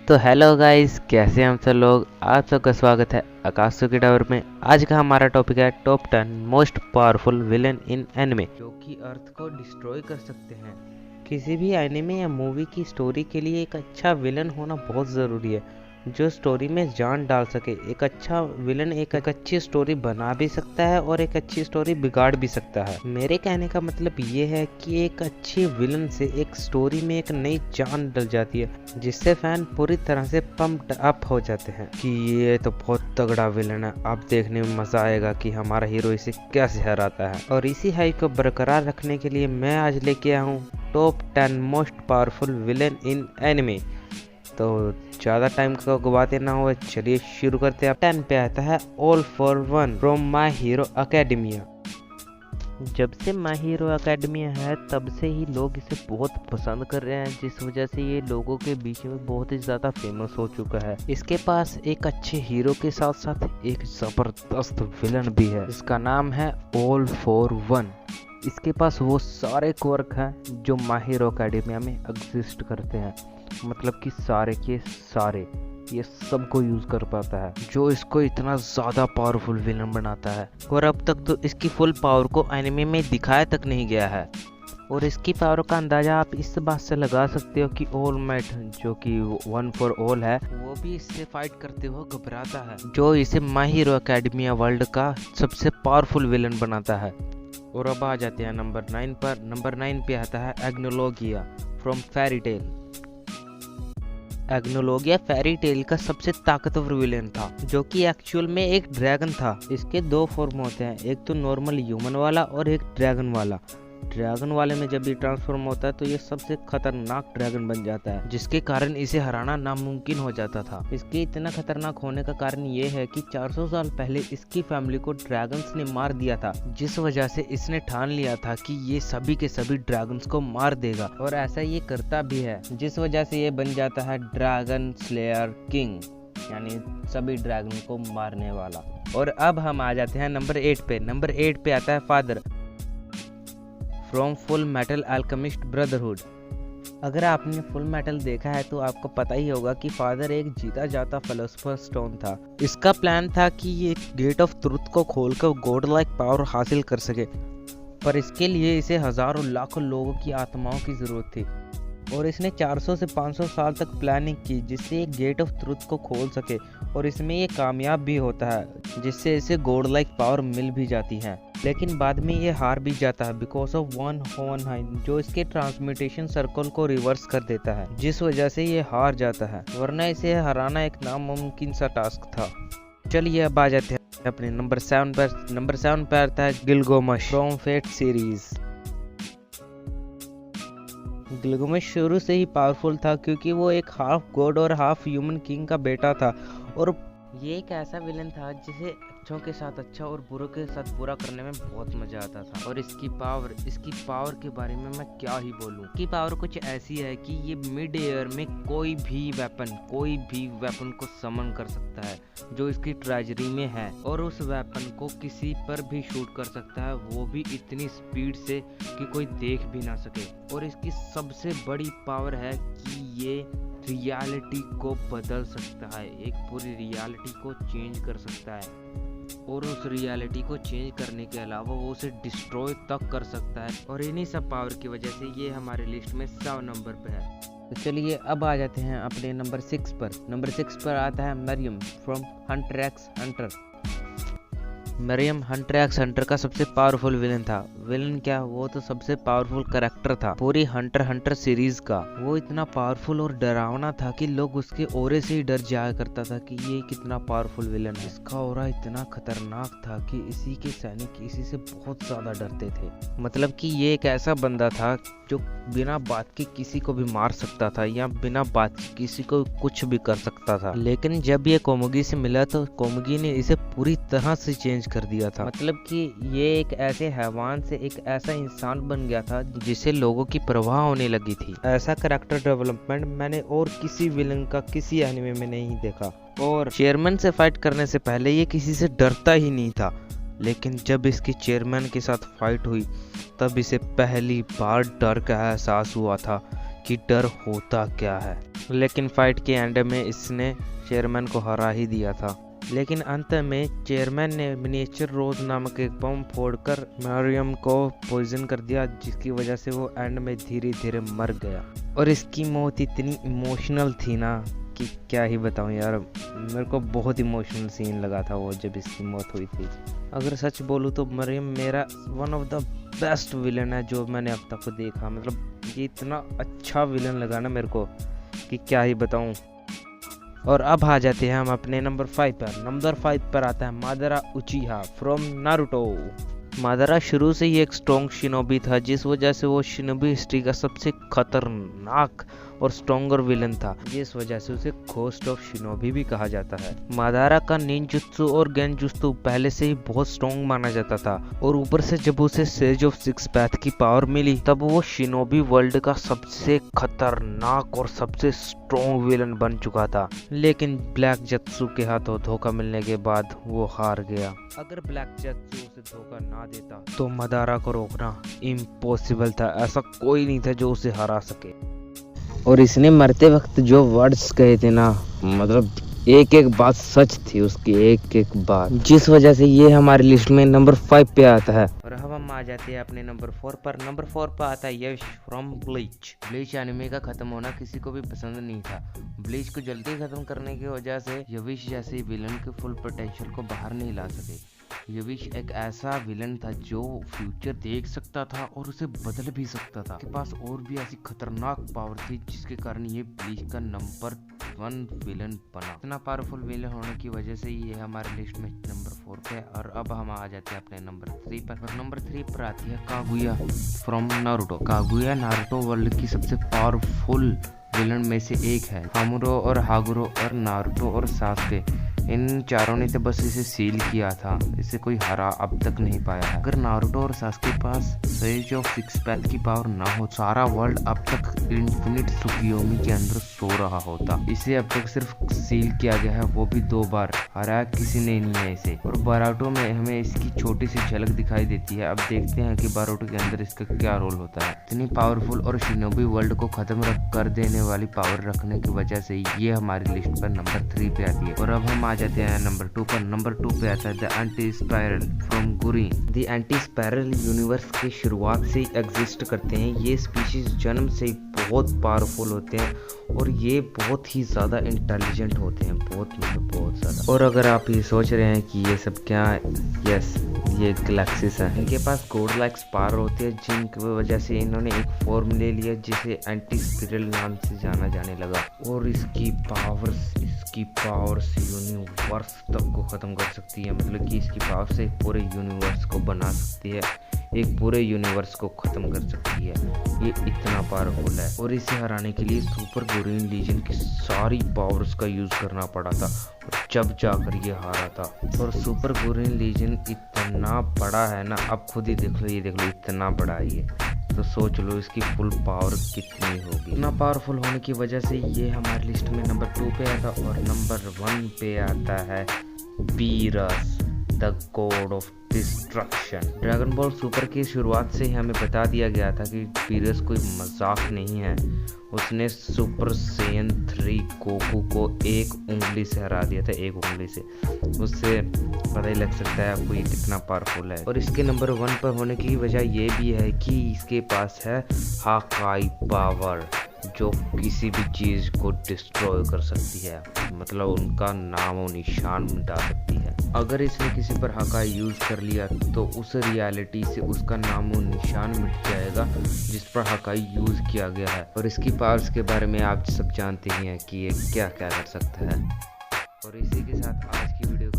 तो hello guys, कैसे हैं हम सब लोग। आप सबका स्वागत है आकाशो के टावर में। आज का हमारा टॉपिक है top 10 most powerful villain in anime, जो कि अर्थ को डिस्ट्रॉय कर सकते हैं। किसी भी एनिमे या मूवी की स्टोरी के लिए एक अच्छा विलन होना बहुत ज़रूरी है, जो स्टोरी में जान डाल सके। एक अच्छा विलन एक अच्छी स्टोरी बना भी सकता है और एक अच्छी स्टोरी बिगाड़ भी सकता है। मेरे कहने का मतलब ये है कि एक अच्छे विलन से एक स्टोरी में एक नई जान डल जाती है, जिससे फैन पूरी तरह से पंप्ड अप हो जाते हैं कि ये तो बहुत तगड़ा विलन है, अब देखने में मजा आएगा कि हमारा हीरो इसे कैसे हराता है। और इसी हाइप को बरकरार रखने के लिए मैं आज लेके आया हूँ top 10 most powerful villain in anime. तो ज़्यादा टाइम का गवाते ना हुए, चलिए शुरू करते हैं। 10 पे आता है all for one from my hero academia. जब से माई हीरो अकेडमिया है तब से ही लोग इसे बहुत पसंद कर रहे हैं, जिस वजह से ये लोगों के बीच में बहुत ही ज़्यादा फेमस हो चुका है। इसके पास एक अच्छे हीरो के साथ साथ एक ज़बरदस्त विलन भी है, जिसका नाम है ऑल फॉर वन। इसके पास वो सारे क्वर्क हैं जो माई हीरो अकेडमिया में एग्जिस्ट करते हैं, मतलब कि सारे के सारे ये सबको यूज कर पाता है, जो इसको इतना ज्यादा पावरफुल विलन बनाता है। और अब तक तो इसकी फुल पावर को एनिमे में दिखाया तक नहीं गया है। और इसकी पावर का अंदाजा आप इस बात से लगा सकते हो कि ऑल माइट, जो कि वन फॉर ऑल है, वो भी इससे फाइट करते हुए घबराता है, जो इसे माई हीरो अकेडमिया वर्ल्ड का सबसे पावरफुल विलन बनाता है। और अब आ जाते हैं नंबर 9 पर। नंबर 9 पे आता है Acnologia from Fairy Tail. Acnologia Fairy Tail का सबसे ताकतवर विलेन था, जो कि एक्चुअल में एक ड्रैगन था। इसके दो फॉर्म होते हैं, एक तो नॉर्मल ह्यूमन वाला और एक ड्रैगन वाला। ड्रैगन वाले में जब ये ट्रांसफॉर्म होता है तो ये सबसे खतरनाक ड्रैगन बन जाता है, जिसके कारण इसे हराना नामुमकिन हो जाता था। इसके इतना खतरनाक होने का कारण ये है कि 400 साल पहले इसकी फैमिली को ड्रैगन्स ने मार दिया था, जिस वजह से इसने ठान लिया था कि ये सभी के सभी ड्रैगन्स को मार देगा। और ऐसा ये करता भी है, जिस वजह से ये बन जाता है ड्रैगन स्लेयर किंग, यानी सभी ड्रैगन को मारने वाला। और अब हम आ जाते हैं नंबर 8 पे। नंबर 8 पे आता है father from full metal alchemist brotherhood. अगर आपने फुल मेटल देखा है तो आपको पता ही होगा कि फादर एक जीता जाता फिलोसोफर स्टोन था। इसका प्लान था कि ये गेट ऑफ ट्रुथ को खोलकर गॉड लाइक पावर हासिल कर सके, पर इसके लिए इसे हजारों लाखों लोगों की आत्माओं की जरूरत थी। और इसने 400 से 500 साल तक प्लानिंग की, जिससे ये गेट ऑफ ट्रुथ को खोल सके। और इसमें ये कामयाब भी होता है, जिससे इसे गॉड लाइक पावर मिल भी जाती है। लेकिन बाद में ये हार भी जाता है बिकॉज ऑफ वन होवनहाइम, जो इसके ट्रांसम्यूटेशन सर्कल को रिवर्स कर देता है, जिस वजह से ये हार जाता है, वरना इसे हराना एक नामुमकिन सा टास्क था। चलिए अब आ जाते हैं अपने नंबर 7 पर। नंबर 7 पर आता है Gilgamesh from Fate series. Gilgamesh शुरू से ही पावरफुल था, क्योंकि वो एक हाफ गॉड और हाफ ह्यूमन किंग का बेटा था। और ये एक ऐसा विलन था जिसे अच्छों के साथ अच्छा और बुरों के साथ बुरा करने में बहुत मजा आता था। और इसकी पावर के बारे में मैं क्या ही बोलूं। इसकी पावर कुछ ऐसी है कि ये मिड एयर में कोई भी वेपन को समन कर सकता है जो इसकी ट्रेजरी में है, और उस वेपन को किसी पर भी शूट कर सकता है, वो भी इतनी स्पीड से कि कोई देख भी ना सके। और इसकी सबसे बड़ी पावर है कि ये रियलिटी को बदल सकता है, एक पूरी रियलिटी को चेंज कर सकता है। और उस रियलिटी को चेंज करने के अलावा वो उसे डिस्ट्रॉय तक कर सकता है। और इन्हीं सब पावर की वजह से ये हमारे लिस्ट में 7 नंबर पे है। तो चलिए अब आ जाते हैं अपने नंबर 6 पर। नंबर 6 पर आता है Meruem from Hunter x Hunter. Meruem Hunter x Hunter का सबसे पावरफुल विलन था। विलन क्या, वो तो सबसे पावरफुल कैरेक्टर था पूरी हंटर सीरीज का। वो इतना पावरफुल और डरावना था कि लोग उसके ऑरे से ही डर जाया करता था कि ये कितना पावरफुल विलन है। इसका ऑरा इतना खतरनाक था कि इसी के सैनिक इसी से बहुत ज्यादा डरते थे। मतलब कि ये एक ऐसा बंदा था जो बिना बात के किसी को भी मार सकता था, या बिना बात के किसी को कुछ भी कर सकता था। लेकिन जब ये कोमुगी से मिला तो कोमुगी ने इसे पूरी तरह से चेंज कर दिया था। मतलब कि ये एक ऐसे हैवान से एक ऐसा इंसान बन गया था जिसे लोगों की परवाह होने लगी थी। ऐसा कैरेक्टर डेवलपमेंट मैंने और किसी विलन का किसी एनिमे में नहीं देखा। और चेयरमैन से फाइट करने से पहले ये किसी से डरता ही नहीं था, लेकिन जब इसकी चेयरमैन के साथ फाइट हुई तब इसे पहली बार डर का एहसास हुआ था कि डर होता क्या है। लेकिन फाइट के एंड में इसने चेयरमैन को हरा ही दिया था। लेकिन अंत में चेयरमैन ने मिनिएचर रोज नामक एक बम फोड़कर मरियम को पॉइजन कर दिया, जिसकी वजह से वो एंड में धीरे धीरे मर गया। और इसकी मौत इतनी इमोशनल थी ना कि क्या ही बताऊं यार, मेरे को बहुत इमोशनल सीन लगा था वो जब इसकी मौत हुई थी। अगर सच बोलूं तो मरियम मेरा one of the best villain है जो मैंने अब तक देखा। मतलब ये इतना अच्छा विलन लगा ना मेरे को कि क्या ही बताऊं। और अब आ जाते हैं हम अपने नंबर 5 पर। नंबर 5 पर आता है मादारा उचिहा फ्रॉम नारुतो। मादारा शुरू से ही एक स्ट्रॉन्ग शिनोबी था, जिस वजह से वो शिनोबी हिस्ट्री का सबसे खतरनाक और स्ट्रॉन्गर विलन था, जिस वजह से उसे घोस्ट ऑफ शिनोबी भी कहा जाता है। मादारा का निंजुत्सु और गेंजुत्सु पहले से ही बहुत स्ट्रॉन्ग माना जाता था, और ऊपर से जब उसे सेज ऑफ सिक्स पैथ की पावर मिली तब वो शिनोबी वर्ल्ड का सबसे खतरनाक और सबसे स्ट्रॉन्ग विलन बन चुका था। लेकिन ब्लैक जत्सु के हाथों धोखा मिलने के बाद वो हार गया। अगर ब्लैक जत्सु उसे धोखा ना देता तो मादारा को रोकना इम्पॉसिबल था। ऐसा कोई नहीं था जो उसे हरा सके। और इसने मरते वक्त जो वर्ड्स कहे थे ना, मतलब एक एक बात सच थी उसकी, एक एक बात, जिस वजह से ये हमारी लिस्ट में नंबर 5 पे आता है। और अब हम आ जाते हैं अपने नंबर 4 पर। नंबर 4 पर आता है यश फ्रॉम ब्लीच। ब्लीच एनिमे का खत्म होना किसी को भी पसंद नहीं था। ब्लीच को जल्दी खत्म करने की वजह से यविश जैसे विलन के फुल पोटेंशियल को बाहर नहीं ला सके। यविश एक ऐसा विलन था जो फ्यूचर देख सकता था और उसे बदल भी सकता था। उसके पास और भी ऐसी खतरनाक पावर थी जिसके कारण ये ब्लीच का नंबर 1 विलन बना। इतना पावरफुल विलन होने की वजह से ये हमारे लिस्ट में नंबर 4 पे। और अब हम आ जाते हैं अपने नंबर 3 पर। और नंबर 3 पर आती है Kaguya from Naruto. Kaguya Naruto world की सबसे पावरफुल विलन में से एक है। हामुरो और हागुरो और नारुतो और सास्के, इन चारों ने तो बस इसे सील किया था, इसे कोई हरा अब तक नहीं पाया है। अगर नारुतो और सास्के के पास सेज ऑफ सिक्स पैथ की पावर ना हो, सारा वर्ल्ड अब तक इन्फिनिट सुकियोमी के अंदर सो रहा होता। इसे अब तक सिर्फ सील किया गया है, वो भी 2 बार, हरा किसी ने नहीं है इसे। और बाराटो में हमें इसकी छोटी सी झलक दिखाई देती है। अब देखते हैं कि बाराटो के अंदर इसका क्या रोल होता है। इतनी पावरफुल और शिनोबी वर्ल्ड को खत्म कर देने वाली पावर रखने की वजह से ये हमारी लिस्ट पर नंबर 3 पे आती है। और अब हम आ जाते हैं नंबर 2 पर। नंबर 2 पे आता है the anti spiral from गुरीन। The anti spiral universe की शुरुआत से ही एग्जिस्ट करते हैं। ये स्पीशीज जन्म से ही बहुत पावरफुल होते हैं और ये बहुत ही ज़्यादा इंटेलिजेंट होते हैं, बहुत मतलब बहुत ज़्यादा। और अगर आप ये सोच रहे हैं कि ये सब क्या है, यस, ये गैलेक्सीज हैं। इनके पास गोड लाइक स्पार होते हैं, जिनकी वजह से इन्होंने एक फॉर्म ले लिया जिसे एंटी स्पायरल नाम से जाना जाने लगा। और इसकी पावर्स यूनिवर्स तक को ख़त्म कर सकती है। मतलब कि इसकी पावर से पूरे यूनिवर्स को बना सकती है, एक पूरे यूनिवर्स को ख़त्म कर सकती है। ये इतना पावरफुल है। और इसे हराने के लिए सुपर गुरीन लीजन की सारी पावर्स का यूज़ करना पड़ा था, और जब जाकर ये हारा था। और सुपर गुरीन लीजन इतना बड़ा है ना, अब खुद ही देख लो, ये देख लो इतना बड़ा है ये, तो सोच लो इसकी फुल पावर कितनी होगी। इतना पावरफुल होने की वजह से ये हमारी लिस्ट में नंबर 2 पे आता। और नंबर 1 पे आता है Beerus the God of destruction. Dragon ball super की शुरुआत से ही हमें बता दिया गया था कि बीरस कोई मजाक नहीं है। उसने सुपर सेयन 3 गोकू को एक उंगली से हरा दिया था, एक उंगली से। उससे पता ही लग सकता है आपको ये कितना पावरफुल है। और इसके नंबर 1 पर होने की वजह ये भी है कि इसके पास है हाकाई पावर, जो किसी भी चीज़ को डिस्ट्रॉय कर सकती है, मतलब उनका नाम और निशान मिटा सकती है। अगर इसने किसी पर हाकाई यूज़ कर लिया तो उस रियलिटी से उसका नाम और निशान मिट जाएगा जिस पर हाकाई यूज़ किया गया है। और इसकी पावर्स के बारे में आप सब जानते ही हैं कि ये क्या क्या कर सकता है। और इसी के साथ आज की वीडियो